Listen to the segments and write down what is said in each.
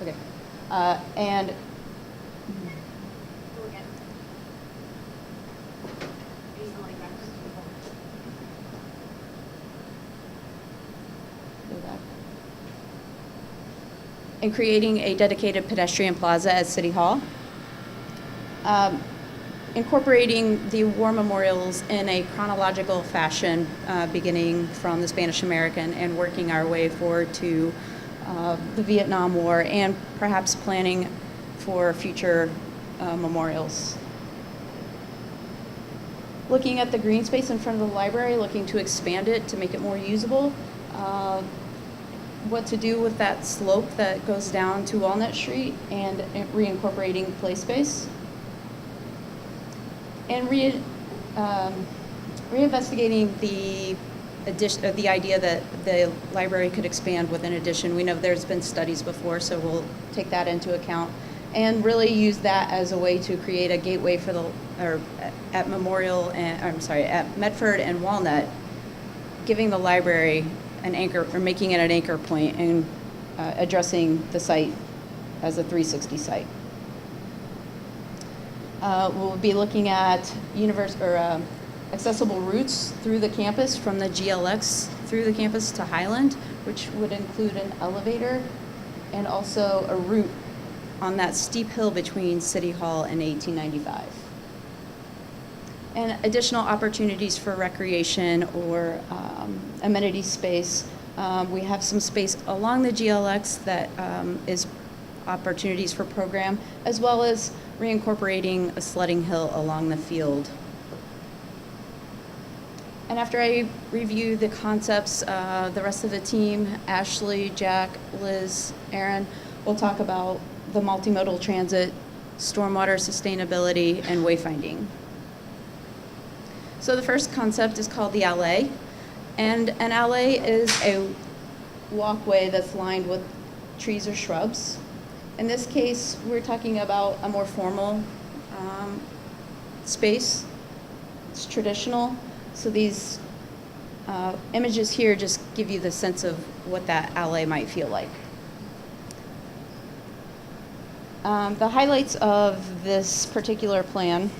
Okay. And and creating a dedicated pedestrian plaza at City Hall. Incorporating the war memorials in a chronological fashion, beginning from the Spanish American and working our way forward to the Vietnam War, and perhaps planning for future memorials. Looking at the green space in front of the library, looking to expand it to make it more usable. What to do with that slope that goes down to Walnut Street, and reincorporating play space. And reinvestigating the idea that the library could expand with an addition. We know there's been studies before, so we'll take that into account and really use that as a way to create a gateway for at Medford and Walnut, giving the library an anchor, or making it an anchor point, and addressing the site as a 360 site. We'll be looking at accessible routes through the campus from the GLX through the campus to Highland, which would include an elevator and also a route on that steep hill between City Hall and 1895. And additional opportunities for recreation or amenity space. We have some space along the GLX that is opportunities for program, as well as reincorporating a sledding hill along the field. And after I review the concepts, the rest of the team, Ashley, Jack, Liz, Aaron, will talk about the multimodal transit, stormwater sustainability, and wayfinding. So the first concept is called the allée, and an allée is a walkway that's lined with trees or shrubs. In this case, we're talking about a more formal space. It's traditional. So these images here just give you the sense of what that alley might feel like. The highlights of this particular plan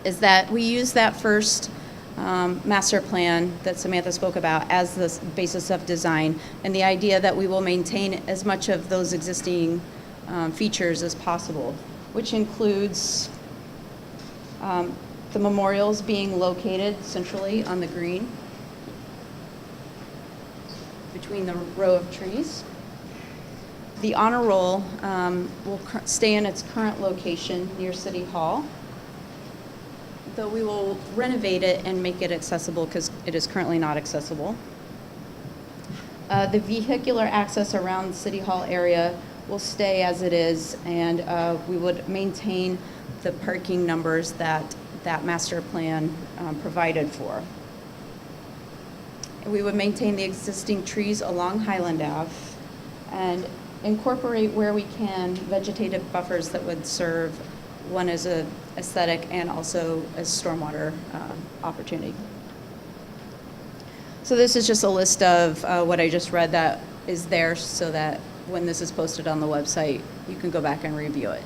is that we use that first master plan that Samantha spoke about as the basis of design, and the idea that we will maintain as much of those existing features as possible, which includes the memorials being located centrally on the green between the row of trees. The honor roll will stay in its current location near City Hall, though we will renovate it and make it accessible because it is currently not accessible. The vehicular access around the City Hall area will stay as it is, and we would maintain the parking numbers that master plan provided for. We would maintain the existing trees along Highland Ave and incorporate, where we can, vegetative buffers that would serve one as a aesthetic and also as stormwater opportunity. So this is just a list of what I just read that is there, so that when this is posted on the website, you can go back and review it.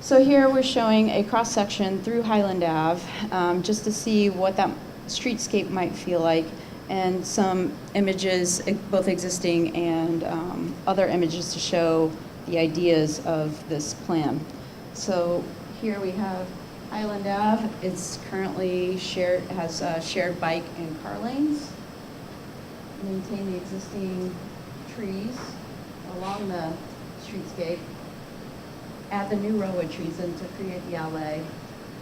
So here we're showing a cross-section through Highland Ave, just to see what that streetscape might feel like, and some images, both existing and other images, to show the ideas of this plan. So here we have Highland Ave. It's currently shared, has shared bike and car lanes. Maintain the existing trees along the streetscape. Add the new row of trees in to create the alley,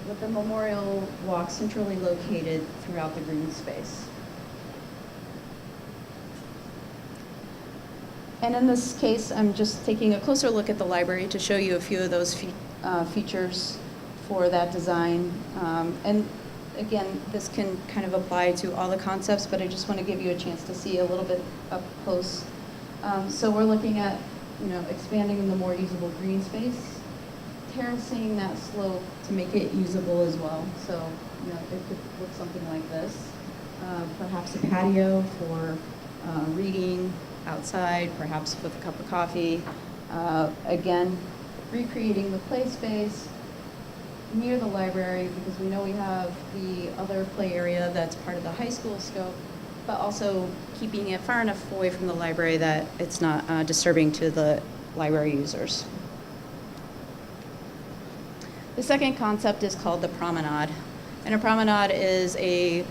with the memorial walk centrally located throughout the green space. And in this case, I'm just taking a closer look at the library to show you a few of those features for that design. And again, this can kind of apply to all the concepts, but I just want to give you a chance to see a little bit up close. So we're looking at, expanding the more usable green space, terracing that slope to make it usable as well. So, it could look something like this. perhaps a patio for reading outside, perhaps with a cup of coffee. Again, recreating the play space near the library, because we know we have the other play area that's part of the high school scope, but also keeping it far enough away from the library that it's not disturbing to the library users. The second concept is called the Promenade. And a promenade is a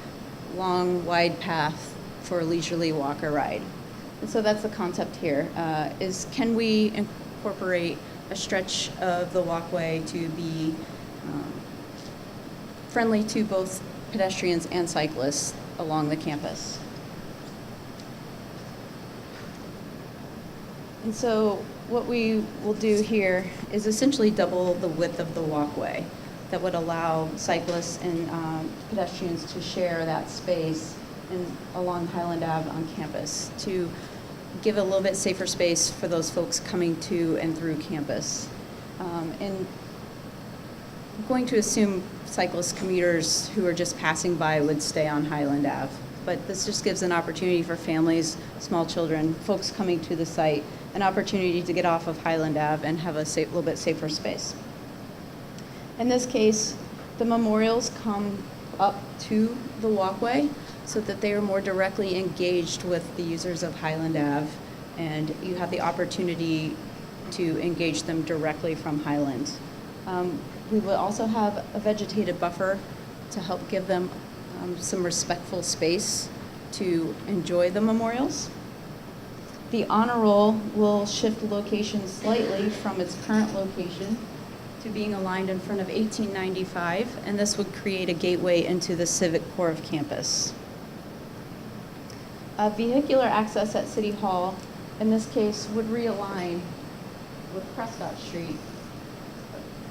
long, wide path for a leisurely walk or ride. And so that's the concept here, is can we incorporate a stretch of the walkway to be friendly to both pedestrians and cyclists along the campus. And so what we will do here is essentially double the width of the walkway that would allow cyclists and pedestrians to share that space along Highland Ave on campus to give a little bit safer space for those folks coming to and through campus. And I'm going to assume cyclists, commuters who are just passing by would stay on Highland Ave. But this just gives an opportunity for families, small children, folks coming to the site, an opportunity to get off of Highland Ave and have a little bit safer space. In this case, the memorials come up to the walkway so that they are more directly engaged with the users of Highland Ave, and you have the opportunity to engage them directly from Highland. We will also have a vegetated buffer to help give them some respectful space to enjoy the memorials. The honor roll will shift location slightly from its current location to being aligned in front of 1895, and this would create a gateway into the civic core of campus. Vehicular access at City Hall, in this case, would realign with Prescott Street,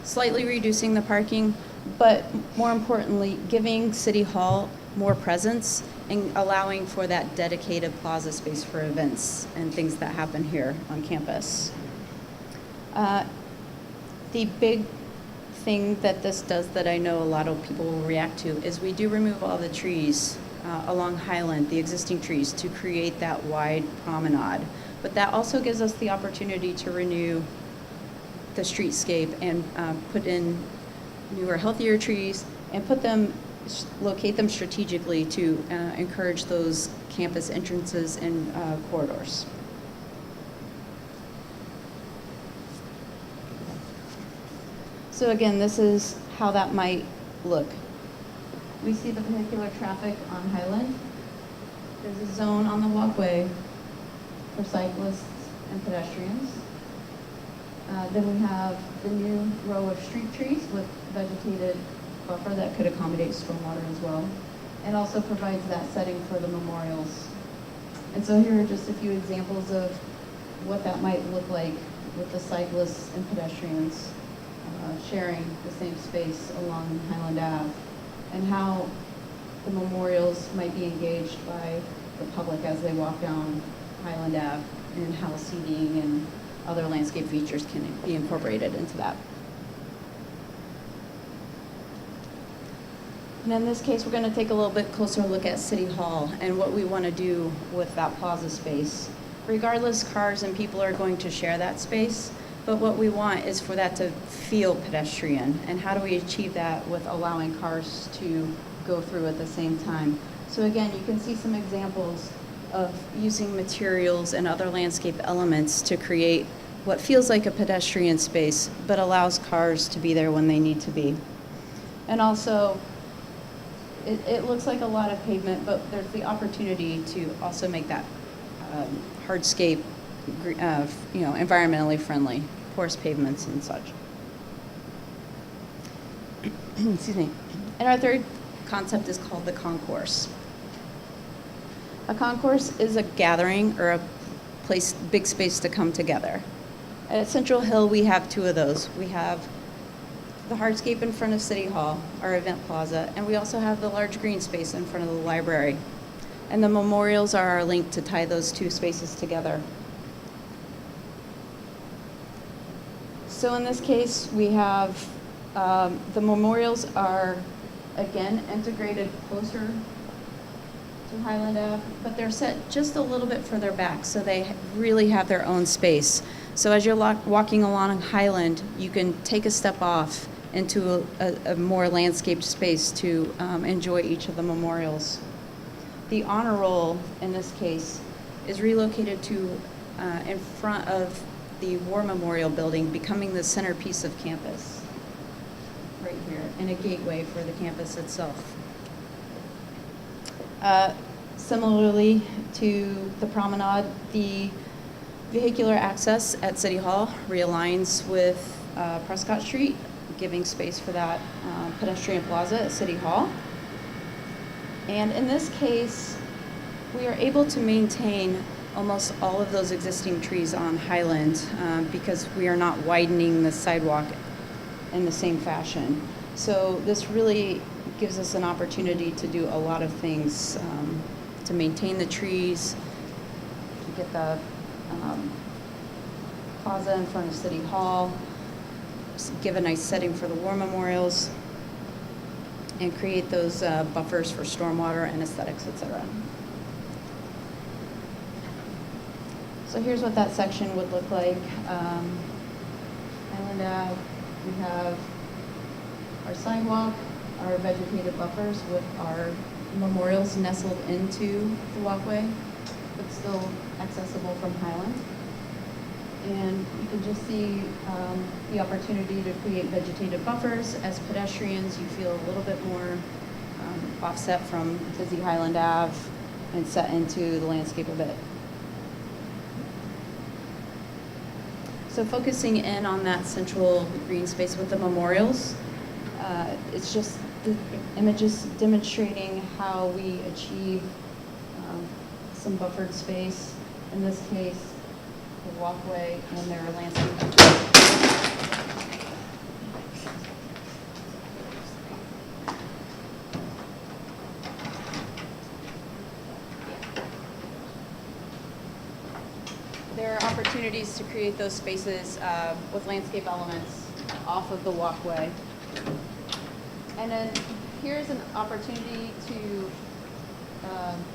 slightly reducing the parking, but more importantly, giving City Hall more presence and allowing for that dedicated plaza space for events and things that happen here on campus. The big thing that this does that I know a lot of people will react to is we do remove all the trees along Highland, the existing trees, to create that wide promenade. But that also gives us the opportunity to renew the streetscape and put in newer, healthier trees and locate them strategically to encourage those campus entrances and corridors. So again, this is how that might look. We see the vehicular traffic on Highland. There's a zone on the walkway for cyclists and pedestrians. Then we have the new row of street trees with vegetated buffer that could accommodate stormwater as well, and also provides that setting for the memorials. And so here are just a few examples of what that might look like with the cyclists and pedestrians sharing the same space along Highland Ave, and how the memorials might be engaged by the public as they walk down Highland Ave, and how seating and other landscape features can be incorporated into that. And in this case, we're going to take a little bit closer look at City Hall and what we want to do with that plaza space. Regardless, cars and people are going to share that space, but what we want is for that to feel pedestrian. And how do we achieve that with allowing cars to go through at the same time? So again, you can see some examples of using materials and other landscape elements to create what feels like a pedestrian space, but allows cars to be there when they need to be. And also, it looks like a lot of pavement, but there's the opportunity to also make that hardscape, environmentally friendly, porous pavements and such. Excuse me. And our third concept is called the Concourse. A concourse is a gathering or a place, big space to come together. At Central Hill, we have two of those. We have the hardscape in front of City Hall, our event plaza, and we also have the large green space in front of the library. And the memorials are our link to tie those two spaces together. So in this case, we have the memorials are, again, integrated closer to to Highland Ave, but they're set just a little bit further back, so they really have their own space. So as you're walking along Highland, you can take a step off into a more landscaped space to enjoy each of the memorials. The honor roll, in this case, is relocated to in front of the War Memorial Building, becoming the centerpiece of campus, right here, and a gateway for the campus itself. Similarly to the Promenade, the vehicular access at City Hall realigns with Prescott Street, giving space for that pedestrian plaza at City Hall. And in this case, we are able to maintain almost all of those existing trees on Highland because we are not widening the sidewalk in the same fashion. So this really gives us an opportunity to do a lot of things, to maintain the trees, to get the plaza in front of City Hall, give a nice setting for the war memorials, and create those buffers for stormwater and aesthetics, etc. So here's what that section would look like. Highland Ave, we have our sidewalk, our vegetative buffers with our memorials nestled into the walkway, but still accessible from Highland. And you can just see the opportunity to create vegetative buffers. As pedestrians, you feel a little bit more offset from busy Highland Ave and set into the landscape a bit. So focusing in on that central green space with the memorials, it's just the images demonstrating how we achieve some buffered space. In this case, the walkway and their landscape. There are opportunities to create those spaces with landscape elements off of the walkway. And then here's an opportunity to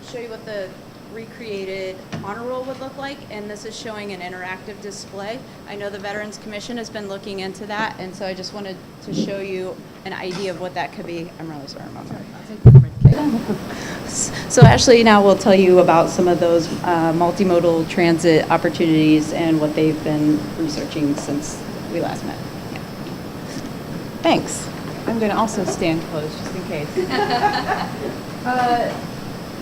show you what the recreated honor roll would look like, and this is showing an interactive display. I know the Veterans Commission has been looking into that, and so I just wanted to show you an idea of what that could be. I'm really sorry, Mom. So Ashley now will tell you about some of those multimodal transit opportunities and what they've been researching since we last met. Yeah. Thanks. I'm going to also stand close just in case.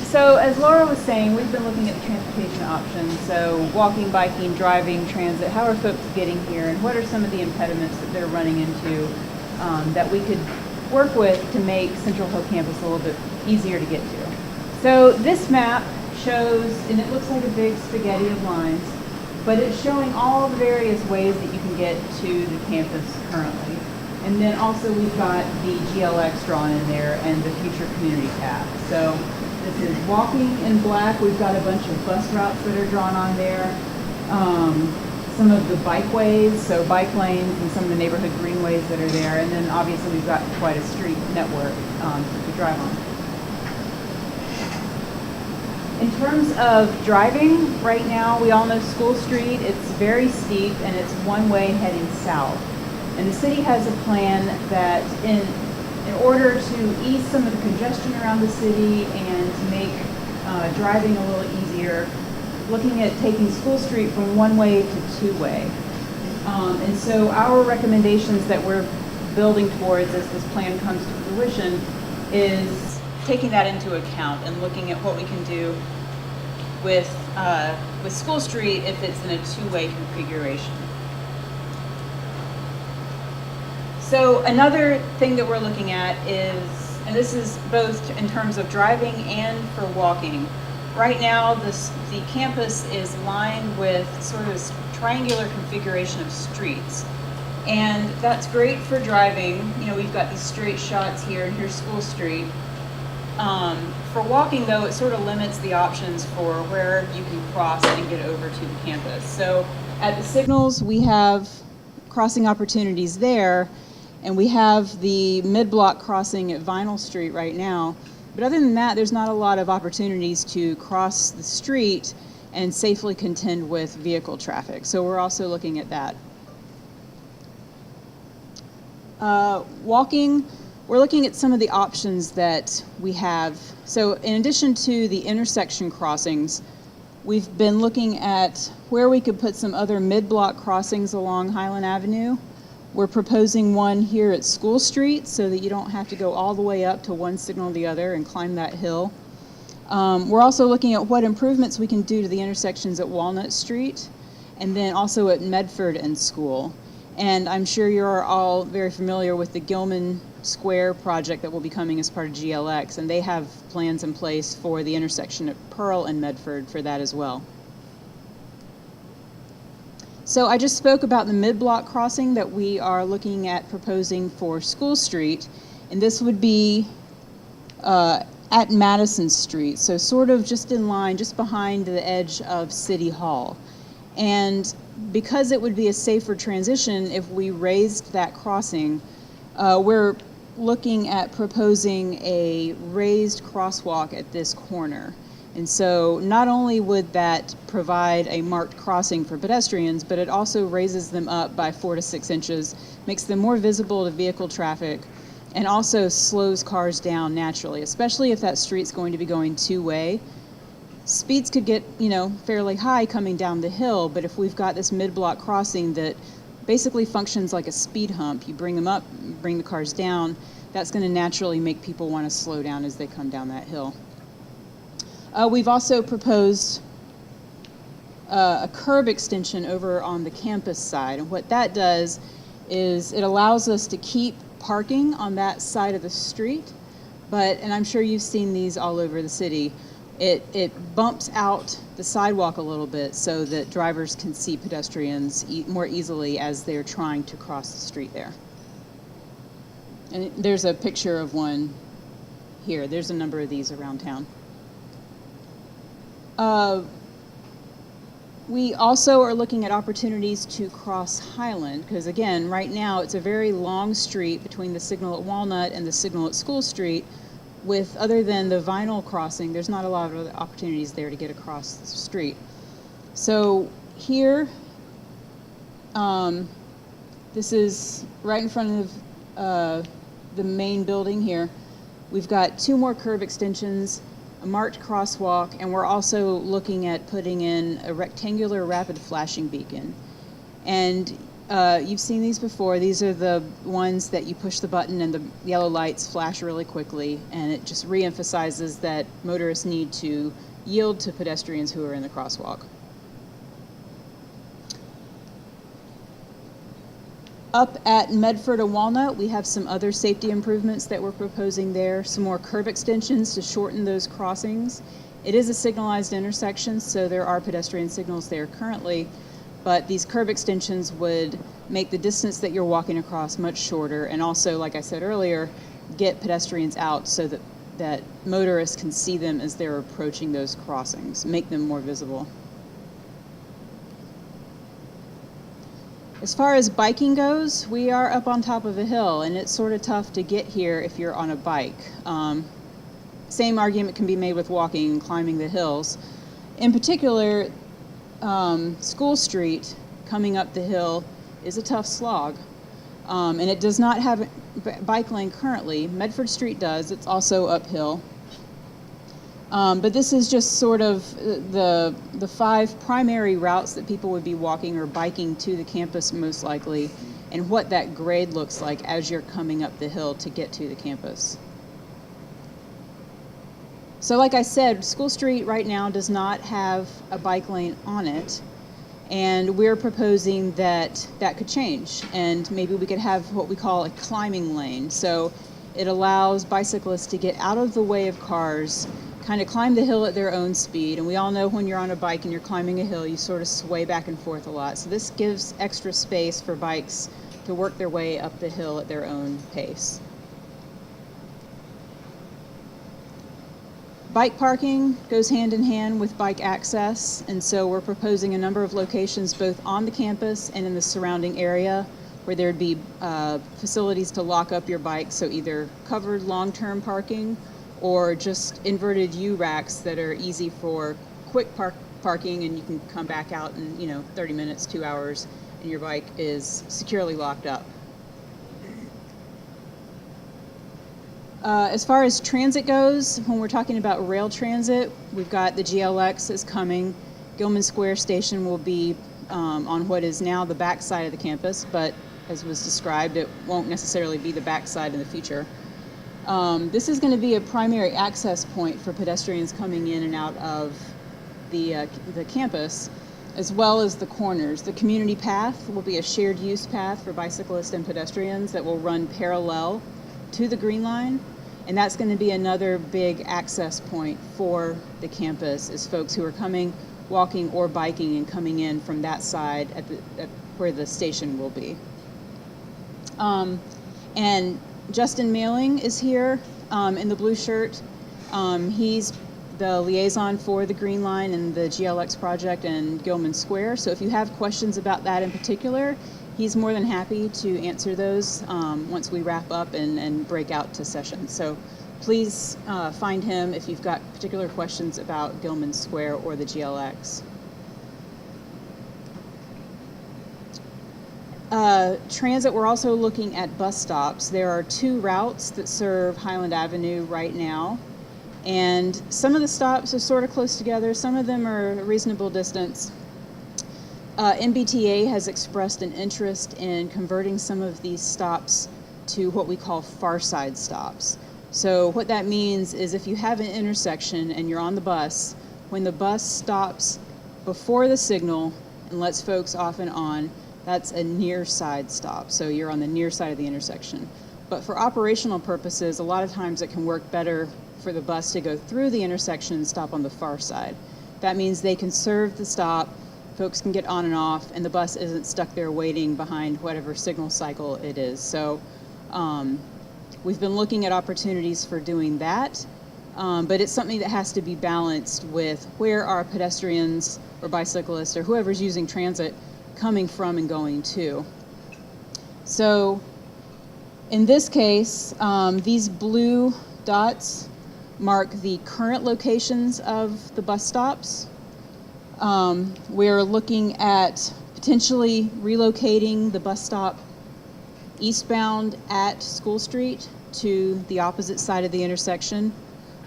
So as Laura was saying, we've been looking at the transportation options. So walking, biking, driving, transit, how are folks getting here, and what are some of the impediments that they're running into that we could work with to make Central Hill Campus a little bit easier to get to. So this map shows, and it looks like a big spaghetti of lines, but it's showing all the various ways that you can get to the campus currently. And then also we've got the GLX drawn in there and the future community tab. So this is walking in black. We've got a bunch of bus routes that are drawn on there. Some of the bikeways, so bike lanes and some of the neighborhood greenways that are there. And then obviously we've got quite a street network to drive on. In terms of driving, right now we all know School Street. It's very steep and it's one way heading south. And the city has a plan that in order to ease some of the congestion around the city and to make driving a little easier, looking at taking School Street from one-way to two-way. And so our recommendations that we're building towards as this plan comes to fruition is taking that into account and looking at what we can do with School Street if it's in a two-way configuration. So another thing that we're looking at is, and this is both in terms of driving and for walking. Right now, the campus is lined with sort of triangular configuration of streets. And that's great for driving. You know, we've got these straight shots here, and here's School Street. For walking, though, it sort of limits the options for where you can cross and get over to the campus. So at the signals, we have crossing opportunities there, and we have the Midblock Crossing at Vinyl Street right now. But other than that, there's not a lot of opportunities to cross the street and safely contend with vehicle traffic. So we're also looking at that. Walking, we're looking at some of the options that we have. So in addition to the intersection crossings, we've been looking at where we could put some other mid-block crossings along Highland Avenue. We're proposing one here at School Street so that you don't have to go all the way up to one signal or the other and climb that hill. We're also looking at what improvements we can do to the intersections at Walnut Street and then also at Medford and School. And I'm sure you're all very familiar with the Gilman Square project that will be coming as part of GLX, and they have plans in place for the intersection at Pearl and Medford for that as well. So I just spoke about the mid-block crossing that we are looking at proposing for School Street, and this would be at Madison Street, so sort of just in line, just behind the edge of City Hall. And because it would be a safer transition if we raised that crossing, we're looking at proposing a raised crosswalk at this corner. And so not only would that provide a marked crossing for pedestrians, but it also raises them up by 4 to 6 inches, makes them more visible to vehicle traffic, and also slows cars down naturally, especially if that street's going to be going two-way. Speeds could get, fairly high coming down the hill, but if we've got this mid-block crossing that basically functions like a speed hump, you bring them up, bring the cars down, that's going to naturally make people want to slow down as they come down that hill. We've also proposed a curb extension over on the campus side, and what that does is it allows us to keep parking on that side of the street, and I'm sure you've seen these all over the city, it bumps out the sidewalk a little bit so that drivers can see pedestrians more easily as they're trying to cross the street there. And there's a picture of one here. There's a number of these around town. We also are looking at opportunities to cross Highland, because again, right now it's a very long street between the signal at Walnut and the signal at School Street. With, other than the vinyl crossing, there's not a lot of other opportunities there to get across the street. So here, this is right in front of the main building here. We've got 2 more curb extensions, a marked crosswalk, and we're also looking at putting in a rectangular rapid flashing beacon. And you've seen these before. These are the ones that you push the button and the yellow lights flash really quickly, and it just reemphasizes that motorists need to yield to pedestrians who are in the crosswalk. Up at Medford and Walnut, we have some other safety improvements that we're proposing there, some more curb extensions to shorten those crossings. It is a signalized intersection, so there are pedestrian signals there currently, but these curb extensions would make the distance that you're walking across much shorter, and also, like I said earlier, get pedestrians out so that motorists can see them as they're approaching those crossings, make them more visible. As far as biking goes, we are up on top of a hill, and it's sort of tough to get here if you're on a bike. Same argument can be made with walking and climbing the hills. In particular, School Street coming up the hill is a tough slog, and it does not have a bike lane currently. Medford Street does. It's also uphill. But this is just sort of the 5 primary routes that people would be walking or biking to the campus most likely, and what that grade looks like as you're coming up the hill to get to the campus. So like I said, School Street right now does not have a bike lane on it, and we're proposing that that could change, and maybe we could have what we call a climbing lane. So it allows bicyclists to get out of the way of cars, kind of climb the hill at their own speed, and we all know when you're on a bike and you're climbing a hill, you sort of sway back and forth a lot. So this gives extra space for bikes to work their way up the hill at their own pace. Bike parking goes hand in hand with bike access, and so we're proposing a number of locations both on the campus and in the surrounding area where there'd be facilities to lock up your bike, so either covered long-term parking or just inverted U racks that are easy for quick parking, and you can come back out in 30 minutes, 2 hours, and your bike is securely locked up. As far as transit goes, when we're talking about rail transit, we've got the GLX is coming. Gilman Square Station will be on what is now the back side of the campus, but as was described, it won't necessarily be the back side in the future. This is going to be a primary access point for pedestrians coming in and out of the campus, as well as the corners. The community path will be a shared use path for bicyclists and pedestrians that will run parallel to the Green Line, and that's going to be another big access point for the campus, is folks who are coming, walking, or biking and coming in from that side at where the station will be. And Justin Mailing is here in the blue shirt. He's the liaison for the Green Line and the GLX project and Gilman Square. So if you have questions about that in particular, he's more than happy to answer those once we wrap up and break out to sessions. So please find him if you've got particular questions about Gilman Square or the GLX. Transit, we're also looking at bus stops. There are 2 routes that serve Highland Avenue right now, and some of the stops are sort of close together, some of them are a reasonable distance. MBTA has expressed an interest in converting some of these stops to what we call far side stops. So what that means is if you have an intersection and you're on the bus, when the bus stops before the signal and lets folks off and on, that's a near side stop. So you're on the near side of the intersection. But for operational purposes, a lot of times it can work better for the bus to go through the intersection and stop on the far side. That means they can serve the stop, folks can get on and off, and the bus isn't stuck there waiting behind whatever signal cycle it is. So we've been looking at opportunities for doing that, but it's something that has to be balanced with where our pedestrians or bicyclists or whoever's using transit coming from and going to. So in this case, these blue dots mark the current locations of the bus stops. We're looking at potentially relocating the bus stop eastbound at School Street to the opposite side of the intersection.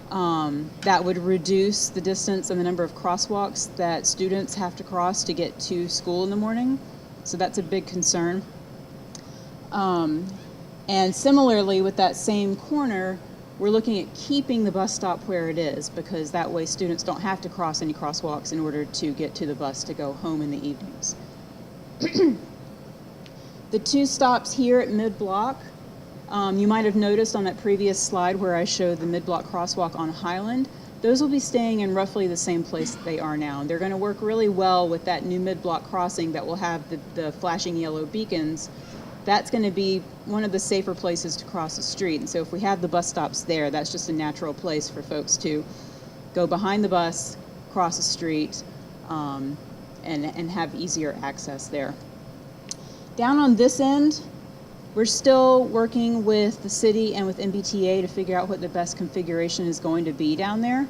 That would reduce the distance and the number of crosswalks that students have to cross to get to school in the morning. So that's a big concern. And similarly, with that same corner, we're looking at keeping the bus stop where it is, because that way students don't have to cross any crosswalks in order to get to the bus to go home in the evenings. The 2 stops here at Midblock, you might have noticed on that previous slide where I showed the Midblock crosswalk on Highland, those will be staying in roughly the same place that they are now. And they're going to work really well with that new Midblock crossing that will have the flashing yellow beacons. That's going to be one of the safer places to cross the street. And so if we have the bus stops there, that's just a natural place for folks to go behind the bus, cross the street, and have easier access there. Down on this end, we're still working with the city and with MBTA to figure out what the best configuration is going to be down there.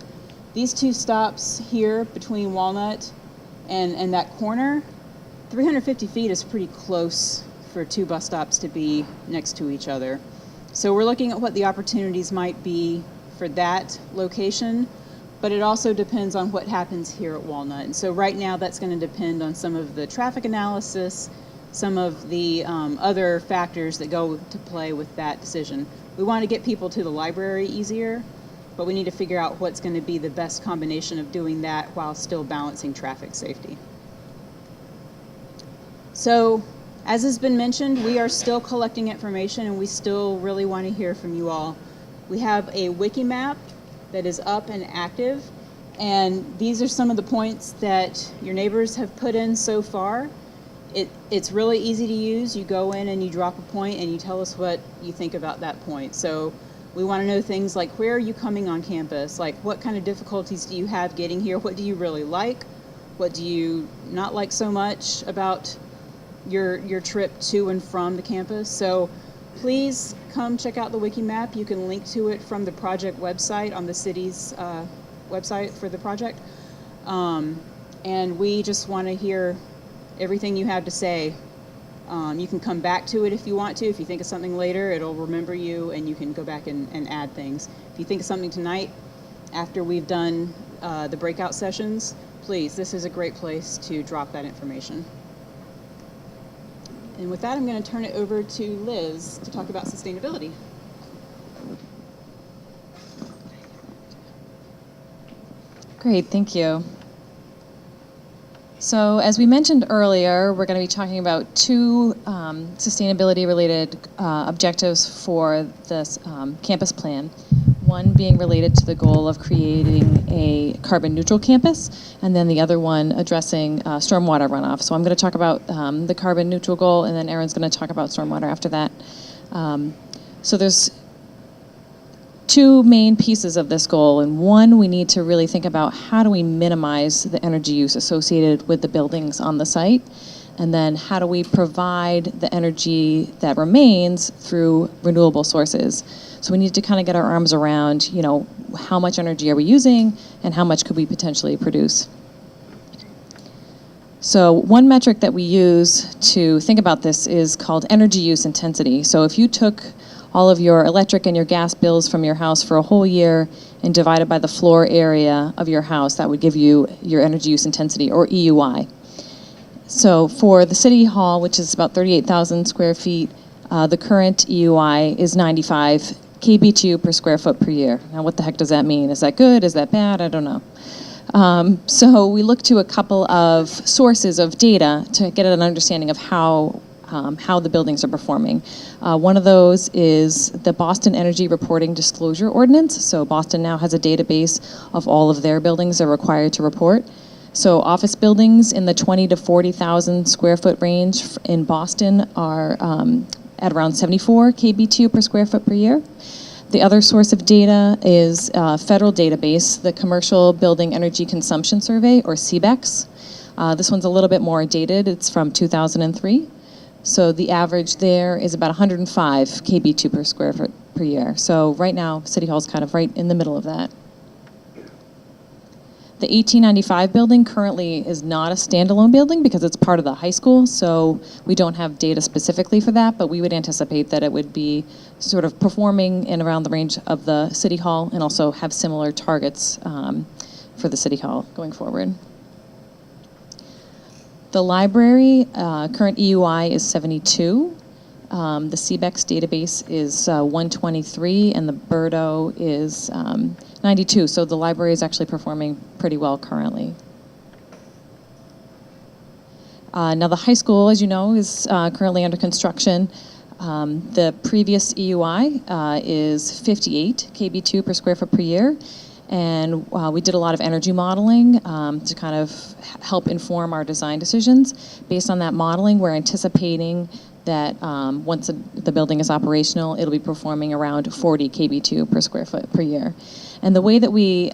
These 2 stops here between Walnut and that corner, 350 feet is pretty close for 2 bus stops to be next to each other. So we're looking at what the opportunities might be for that location, but it also depends on what happens here at Walnut. And so right now that's going to depend on some of the traffic analysis, some of the other factors that go to play with that decision. We want to get people to the library easier, but we need to figure out what's going to be the best combination of doing that while still balancing traffic safety. So, as has been mentioned, we are still collecting information and we still really want to hear from you all. We have a Wiki Map that is up and active, and these are some of the points that your neighbors have put in so far. It's really easy to use. You go in and you drop a point and you tell us what you think about that point. So we want to know things like, where are you coming on campus? Like, what kind of difficulties do you have getting here? What do you really like? What do you not like so much about your trip to and from the campus? So please come check out the Wiki Map. You can link to it from the project website on the city's website for the project. And we just want to hear everything you have to say. You can come back to it if you want to. If you think of something later, it'll remember you and you can go back and add things. If you think of something tonight, after we've done the breakout sessions, please, this is a great place to drop that information. And with that, I'm going to turn it over to Liz to talk about sustainability. Great, thank you. So as we mentioned earlier, we're going to be talking about two sustainability-related objectives for this campus plan. One being related to the goal of creating a carbon-neutral campus, and then the other one addressing stormwater runoff. So I'm going to talk about the carbon-neutral goal, and then Erin's going to talk about stormwater after that. So there's two main pieces of this goal, and one, we need to really think about how do we minimize the energy use associated with the buildings on the site, and then how do we provide the energy that remains through renewable sources. So we need to kind of get our arms around, you know, how much energy are we using and how much could we potentially produce. So one metric that we use to think about this is called energy use intensity. So if you took all of your electric and your gas bills from your house for a whole year and divided by the floor area of your house, that would give you your energy use intensity, or EUI. So for the City Hall, which is about 38,000 square feet, the current EUI is 95 kBtu per square foot per year. Now what the heck does that mean? Is that good? Is that bad? I don't know. So we look to a couple of sources of data to get an understanding of how the buildings are performing. One of those is the Boston Energy Reporting Disclosure Ordinance. So Boston now has a database of all of their buildings they're required to report. So office buildings in the 20 to 40,000 square foot range in Boston are at around 74 kBtu per square foot per year. The other source of data is a federal database, the Commercial Building Energy Consumption Survey, or CBEX. This one's a little bit more dated. It's from 2003. So the average there is about 105 kBtu per square foot per year. So right now, City Hall's kind of right in the middle of that. The 1895 building currently is not a standalone building because it's part of the high school, so we don't have data specifically for that, but we would anticipate that it would be sort of performing in around the range of the City Hall and also have similar targets for the City Hall going forward. The library, current EUI is 72. The CBEX database is 123, and the BERDO is 92. So the library is actually performing pretty well currently. Now the high school, as you know, is currently under construction. The previous EUI is 58 kBtu per square foot per year. And we did a lot of energy modeling to kind of help inform our design decisions. Based on that modeling, we're anticipating that once the building is operational, it'll be performing around 40 kBtu per square foot per year. And the way that we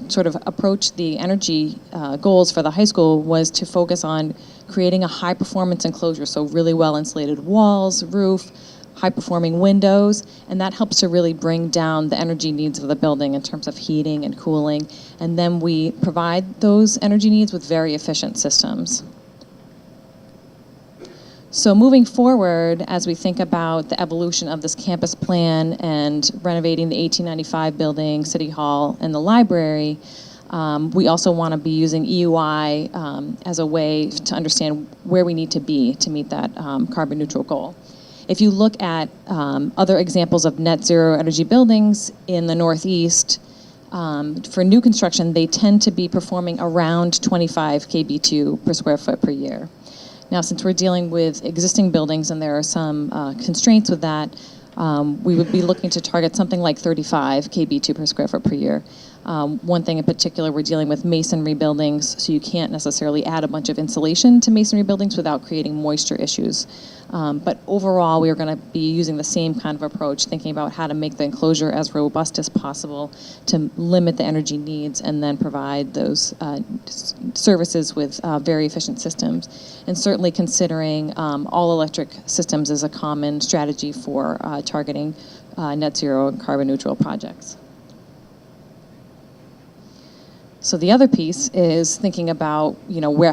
sort of approached the energy goals for the high school was to focus on creating a high performance enclosure, so really well insulated walls, roof, high performing windows, and that helps to really bring down the energy needs of the building in terms of heating and cooling. And then we provide those energy needs with very efficient systems. So moving forward, as we think about the evolution of this campus plan and renovating the 1895 building, City Hall, and the library, we also want to be using EUI as a way to understand where we need to be to meet that carbon neutral goal. If you look at other examples of net zero energy buildings in the Northeast, for new construction, they tend to be performing around 25 kBtu per square foot per year. Now, since we're dealing with existing buildings and there are some constraints with that, we would be looking to target something like 35 kBtu per square foot per year. One thing in particular, we're dealing with masonry buildings, so you can't necessarily add a bunch of insulation to masonry buildings without creating moisture issues. But overall, we are going to be using the same kind of approach, thinking about how to make the enclosure as robust as possible to limit the energy needs and then provide those services with very efficient systems. And certainly considering all electric systems as a common strategy for targeting net zero and carbon neutral projects. So the other piece is thinking about,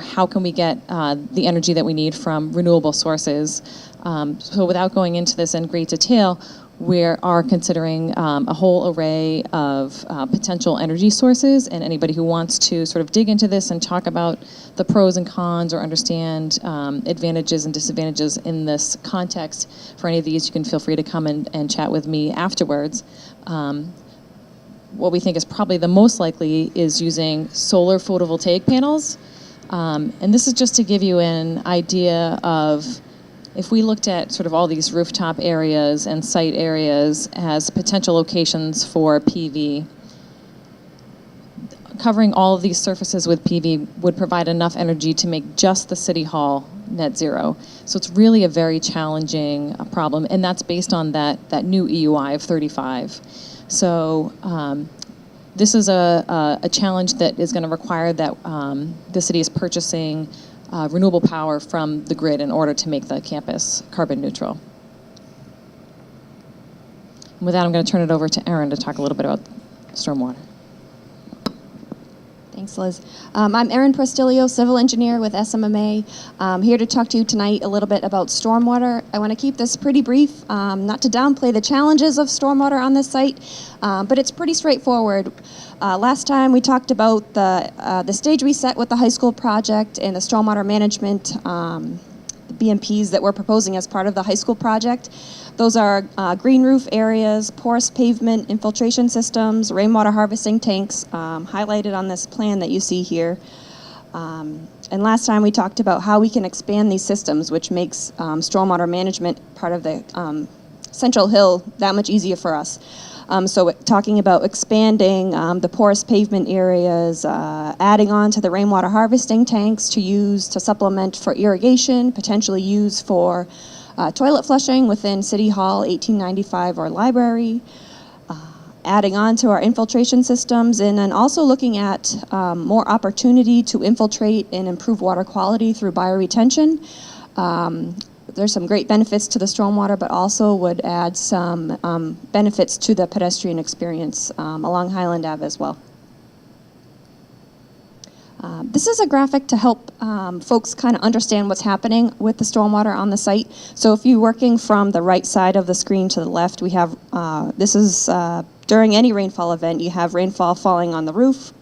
how can we get the energy that we need from renewable sources. So without going into this in great detail, we are considering a whole array of potential energy sources, and anybody who wants to sort of dig into this and talk about the pros and cons or understand advantages and disadvantages in this context for any of these, you can feel free to come and chat with me afterwards. What we think is probably the most likely is using solar photovoltaic panels. And this is just to give you an idea of, if we looked at sort of all these rooftop areas and site areas as potential locations for PV, covering all of these surfaces with PV would provide enough energy to make just the city hall net zero. So it's really a very challenging problem, and that's based on that new EUI of 35. So this is a challenge that is going to require that the city is purchasing renewable power from the grid in order to make the campus carbon neutral. And with that, I'm going to turn it over to Erin to talk a little bit about stormwater. Thanks, Liz. I'm Erin Prestilio, civil engineer with SMMA. I'm here to talk to you tonight a little bit about stormwater. I want to keep this pretty brief, not to downplay the challenges of stormwater on this site, but it's pretty straightforward. Last time we talked about the stage we set with the high school project and the stormwater management, the BMPs that we're proposing as part of the high school project. Those are green roof areas, porous pavement, infiltration systems, rainwater harvesting tanks, highlighted on this plan that you see here. And last time we talked about how we can expand these systems, which makes stormwater management part of the Central Hill that much easier for us. So talking about expanding the porous pavement areas, adding on to the rainwater harvesting tanks to supplement for irrigation, potentially use for toilet flushing within City Hall, 1895, or library, adding on to our infiltration systems, and then also looking at more opportunity to infiltrate and improve water quality through bioretention. There's some great benefits to the stormwater, but also would add some benefits to the pedestrian experience along Highland Ave as well. This is a graphic to help folks kind of understand what's happening with the stormwater on the site. So if you're working from the right side of the screen to the left, we have, this is during any rainfall event, you have rainfall falling on the roof.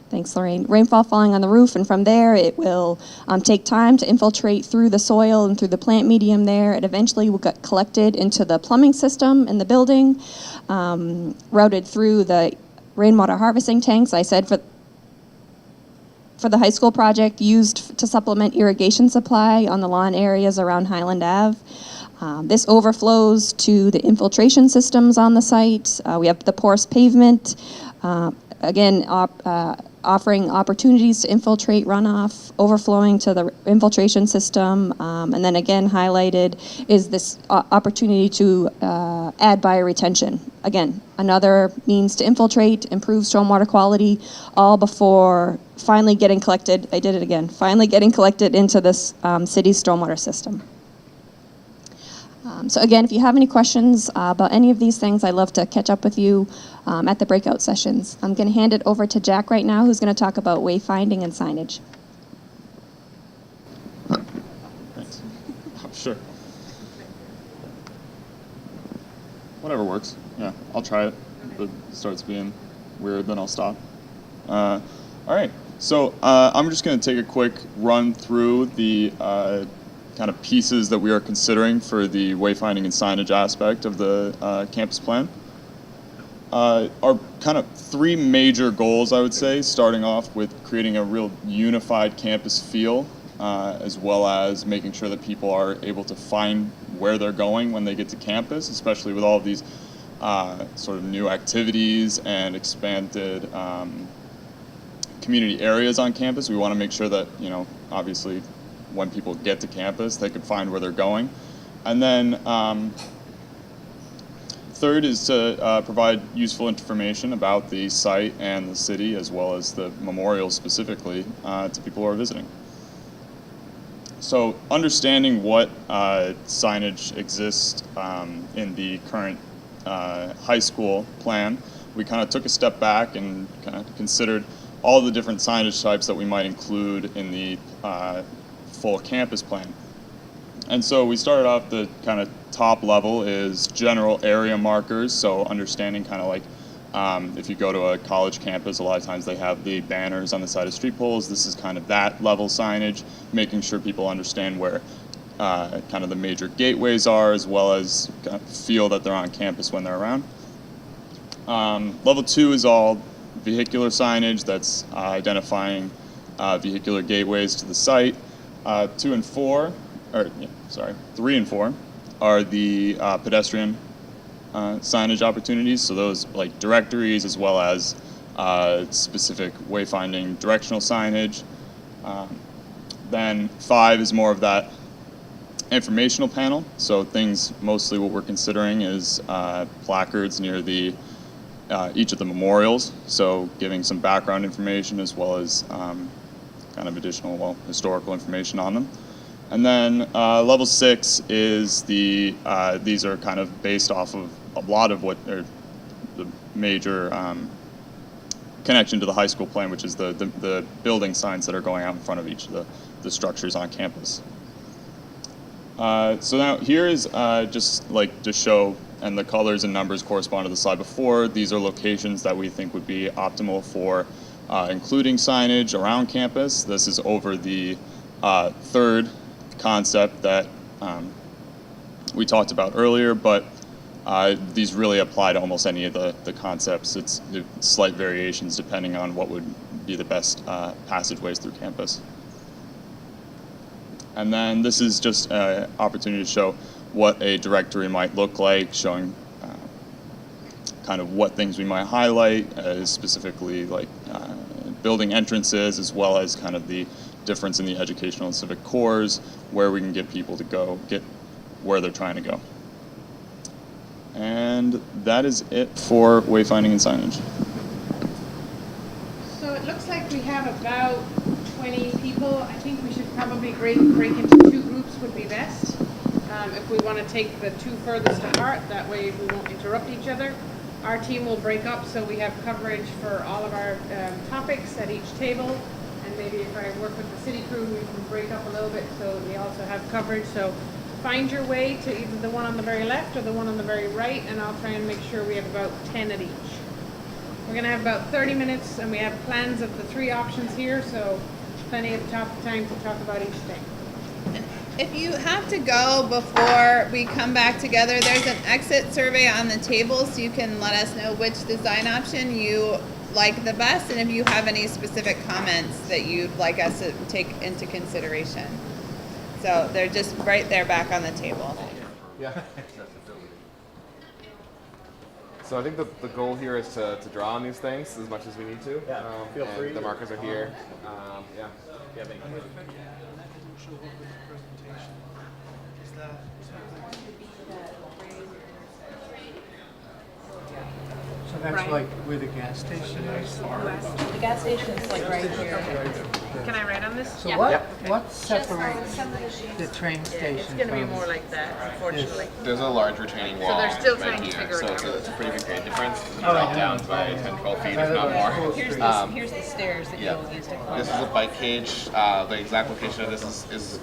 Thanks, Lorraine. Rainfall falling on the roof, and from there it will take time to infiltrate through the soil and through the plant medium there. It eventually will get collected into the plumbing system in the building, routed through the rainwater harvesting tanks. I said for the high school project, used to supplement irrigation supply on the lawn areas around Highland Ave. This overflows to the infiltration systems on the site. We have the porous pavement, again, offering opportunities to infiltrate runoff, overflowing to the infiltration system, and then again highlighted is this opportunity to add bioretention. Again, another means to infiltrate, improve stormwater quality, all before finally getting collected, I did it again, finally getting collected into this city's stormwater system. So again, if you have any questions about any of these things, I'd love to catch up with you at the breakout sessions. I'm going to hand it over to Jack right now, who's going to talk about wayfinding and signage. Thanks. Sure. Whatever works. Yeah, I'll try it. If it starts being weird, then I'll stop. All right. So I'm just going to take a quick run through the kind of pieces that we are considering for the wayfinding and signage aspect of the campus plan. Our kind of three major goals, I would say, starting off with creating a real unified campus feel, as well as making sure that people are able to find where they're going when they get to campus, especially with all of these sort of new activities and expanded community areas on campus. We want to make sure that, obviously when people get to campus, they can find where they're going. And then third is to provide useful information about the site and the city, as well as the memorial specifically, to people who are visiting. So understanding what signage exists in the current high school plan, we kind of took a step back and kind of considered all the different signage types that we might include in the full campus plan. And so we started off, the kind of top level is general area markers, so understanding kind of like if you go to a college campus, a lot of times they have the banners on the side of street poles. This is kind of that level signage, making sure people understand where kind of the major gateways are, as well as kind of feel that they're on campus when they're around. Level 2 is all vehicular signage, that's identifying vehicular gateways to the site. 3 and 4 are the pedestrian signage opportunities, so those like directories as well as specific wayfinding directional signage. Then 5 is more of that informational panel, so things, mostly what we're considering is placards near the each of the memorials, so giving some background information as well as kind of additional, historical information on them. And then level 6 is the, these are kind of based off of a lot of what are the major connection to the high school plan, which is the building signs that are going out in front of each of the structures on campus. So now here is just like to show, and the colors and numbers correspond to the slide before. These are locations that we think would be optimal for including signage around campus. This is over the third concept that we talked about earlier, but these really apply to almost any of the concepts. It's slight variations depending on what would be the best passageways through campus. And then this is just an opportunity to show what a directory might look like, showing kind of what things we might highlight, specifically like building entrances, as well as kind of the difference in the educational and civic cores, where we can get people to go, get where they're trying to go. And that is it for wayfinding and signage. So it looks like we have about 20 people. I think we should probably break into 2 groups would be best. If we want to take the 2 furthest apart, that way we won't interrupt each other. Our team will break up so we have coverage for all of our topics at each table. And maybe if I work with the city crew, we can break up a little bit so we also have coverage. So find your way to either the one on the very left or the one on the very right, and I'll try and make sure we have about 10 at each. We're going to have about 30 minutes, and we have plans of the 3 options here, so plenty of time to talk about each thing. If you have to go before we come back together, there's an exit survey on the table, so you can let us know which design option you like the best, and if you have any specific comments that you'd like us to take into consideration. So they're just right there back on the table. Yeah. So I think the goal here is to draw on these things as much as we need to. Yeah, feel free. The markers are here. Yeah. Yeah, thank you. So that's like where the gas station is? The gas station is like right here. Can I write on this? So what separates the train station It's going to be from- more like that, unfortunately. There's a large retaining wall. they're still right trying to here. figure it So out. it's a pretty big grade difference. You Oh, drop I down know. by 10, 12 feet, I if not live on more. Full Street. Here's the stairs that Yeah. you'll use to climb This is a bike cage. The exact location of this is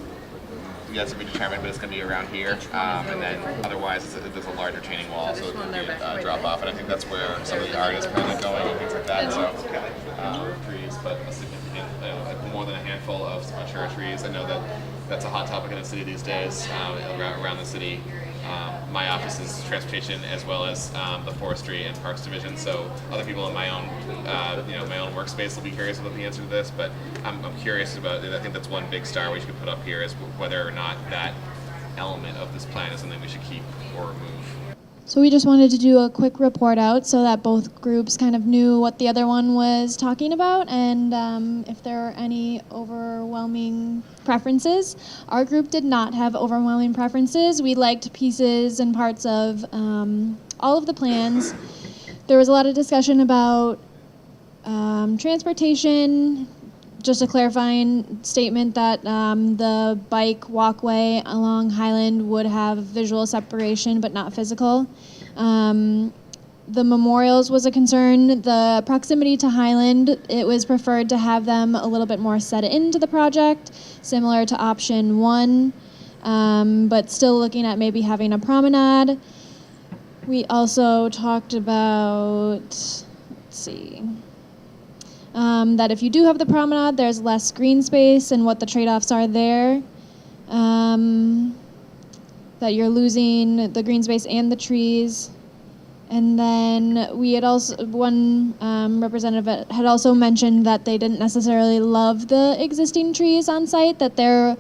yet to be determined, but it's going to be around here. And then otherwise, there's a large retaining wall, so this it one will they're be back a right drop there. off. And I think that's where some of the art is kind of going and things like that. So trees, but a significant, more than a handful of mature trees. I know that that's a hot topic in the city these days, around the city. My office is transportation as well as the forestry and parks division. So other people in my own, my own workspace will be curious about the answer to this. But I'm curious about it. I think that's one big star we should put up here is whether or not that element of this plan is something we should keep or remove. So we just wanted to do a quick report out so that both groups kind of knew what the other one was talking about and if there were any overwhelming preferences. Our group did not have overwhelming preferences. We liked pieces and parts of all of the plans. There was a lot of discussion about transportation. Just a clarifying statement that the bike walkway along Highland would have visual separation but not physical. The memorials was a concern. The proximity to Highland, it was preferred to have them a little bit more set into the project, similar to option 1, but still looking at maybe having a promenade. We also talked about, let's see, that if you do have the promenade, there's less green space and what the trade-offs are there. That you're losing the green space and the trees. And then we had also, one representative had also mentioned that they didn't necessarily love the existing trees on site, that they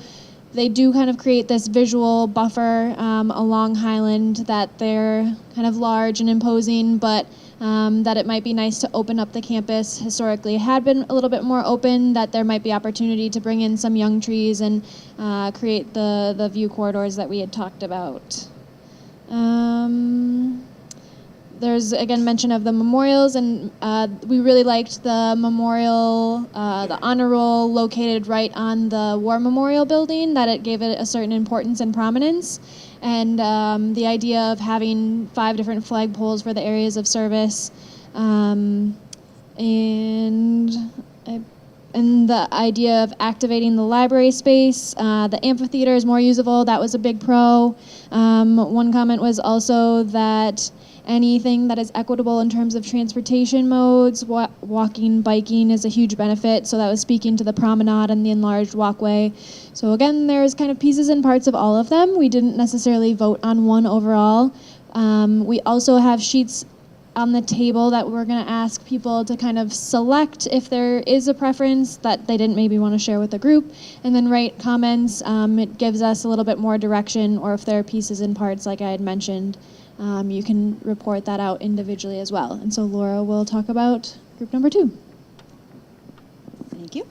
do kind of create this visual buffer along Highland, that they're kind of large and imposing, but that it might be nice to open up the campus. Historically, it had been a little bit more open, that there might be opportunity to bring in some young trees and create the view corridors that we had talked about. There's, again, mention of the memorials, and we really liked the memorial, the honor roll located right on the War Memorial building, that it gave it a certain importance and prominence. And the idea of having 5 different flagpoles for the areas of service, and the idea of activating the library space, the amphitheater is more usable. That was a big pro. One comment was also that anything that is equitable in terms of transportation modes, walking, biking is a huge benefit. So that was speaking to the promenade and the enlarged walkway. So again, there's kind of pieces and parts of all of them. We didn't necessarily vote on one overall. We also have sheets on the table that we're going to ask people to kind of select if there is a preference that they didn't maybe want to share with the group, and then write comments. It gives us a little bit more direction, or if there are pieces and parts like I had mentioned, you can report that out individually as well. And so Laura will talk about group number 2. Thank you.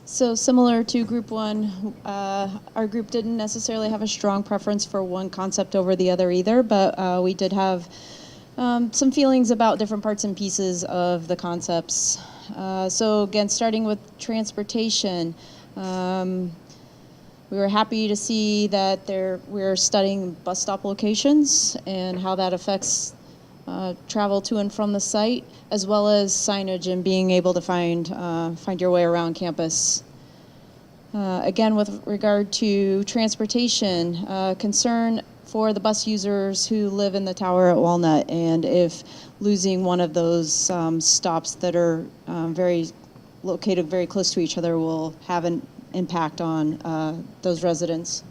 So similar to group 1, our group didn't necessarily have a strong preference for one concept over the other either, but we did have some feelings about different parts and pieces of the concepts. So again, starting with transportation, we were happy to see that we're studying bus stop locations and how that affects travel to and from the site, as well as signage and being able to find your way around campus. Again, with regard to transportation, concern for the bus users who live in the tower at Walnut, and if losing one of those stops that are located very close to each other will have an impact on those residents.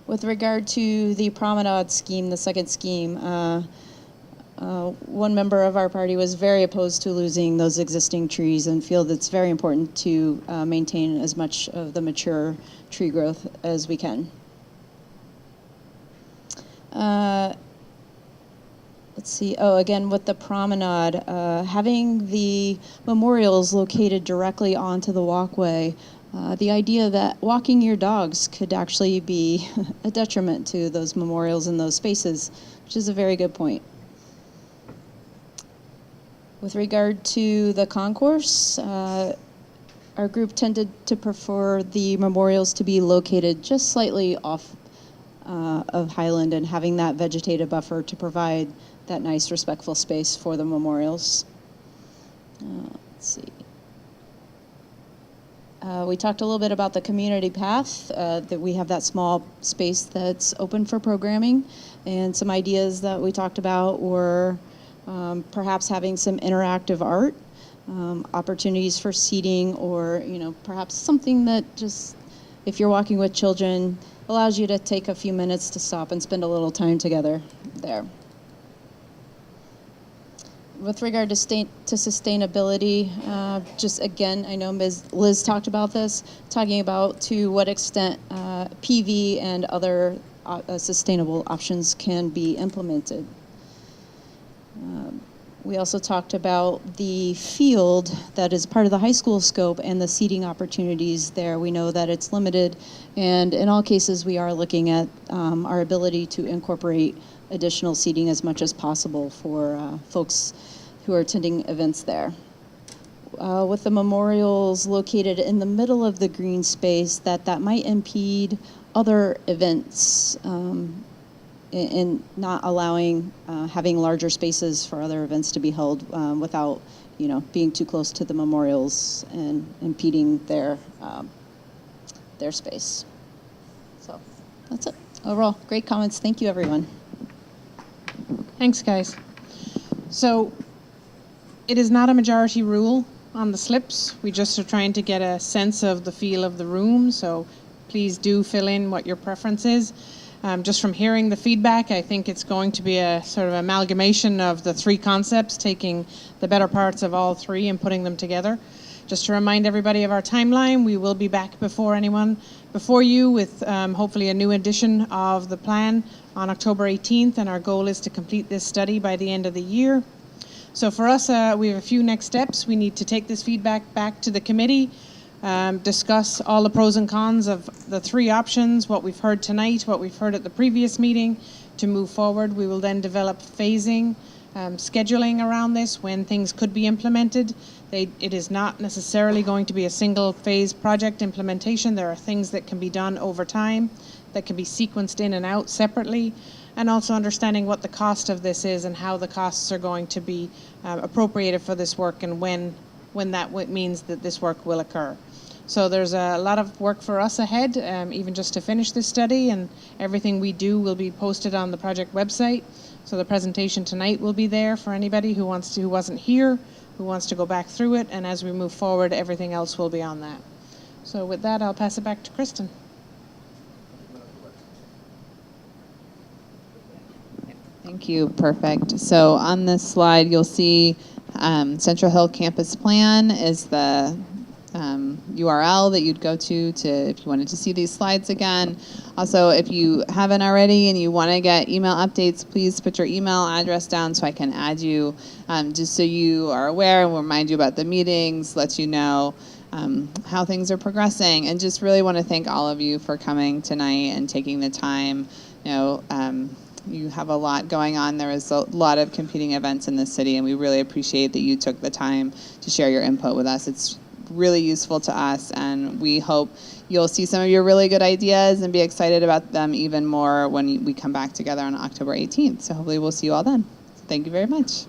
With regard to the promenade scheme, the second scheme, one member of our party was very opposed to losing those existing trees and feel that it's very important to maintain as much of the mature tree growth as we can. Let's see. Oh, again, with the promenade, having the memorials located directly onto the walkway, the idea that walking your dogs could actually be a detriment to those memorials and those spaces, which is a very good point. With regard to the concourse, our group tended to prefer the memorials to be located just slightly off of Highland and having that vegetative buffer to provide that nice, respectful space for the memorials. Let's see. We talked a little bit about the community path, that we have that small space that's open for programming, and some ideas that we talked about were perhaps having some interactive art, opportunities for seating, or perhaps something that just, if you're walking with children, allows you to take a few minutes to stop and spend a little time together there. With regard to sustainability, just again, I know Ms. Liz talked about this, talking about to what extent PV and other sustainable options can be implemented. We also talked about the field that is part of the high school scope and the seating opportunities there. We know that it's limited, and in all cases, we are looking at our ability to incorporate additional seating as much as possible for folks who are attending events there. With the memorials located in the middle of the green space, that might impede other events in not allowing having larger spaces for other events to be held without, being too close to the memorials and impeding their space. So that's it. Overall, great comments. Thank you, everyone. Thanks, guys. So it is not a majority rule on the slips. We just are trying to get a sense of the feel of the room. So please do fill in what your preference is. Just from hearing the feedback, I think it's going to be a sort of amalgamation of the three concepts, taking the better parts of all three and putting them together. Just to remind everybody of our timeline, we will be back before you with hopefully a new edition of the plan on October 18th, and our goal is to complete this study by the end of the year. So for us, we have a few next steps. We need to take this feedback back to the committee, discuss all the pros and cons of the three options, what we've heard tonight, what we've heard at the previous meeting, to move forward. We will then develop phasing, scheduling around this, when things could be implemented. It is not necessarily going to be a single phase project implementation. There are things that can be done over time that can be sequenced in and out separately, and also understanding what the cost of this is and how the costs are going to be appropriated for this work, and when that means that this work will occur. So there's a lot of work for us ahead, even just to finish this study, and everything we do will be posted on the project website. So the presentation tonight will be there for anybody who wasn't here, who wants to go back through it, and as we move forward, everything else will be on that. So with that, I'll pass it back to Kristen. Thank you. Perfect. So on this slide, you'll see Central Hill Campus Plan is the URL that you'd go to if you wanted to see these slides again. Also, if you haven't already and you want to get email updates, please put your email address down so I can add you, just so you are aware, and we'll remind you about the meetings, let you know how things are progressing, and just really want to thank all of you for coming tonight and taking the time. You have a lot going on. There is a lot of competing events in this city, and we really appreciate that you took the time to share your input with us. It's really useful to us, and we hope you'll see some of your really good ideas and be excited about them even more when we come back together on October 18th. So hopefully we'll see you all then. So thank you very much.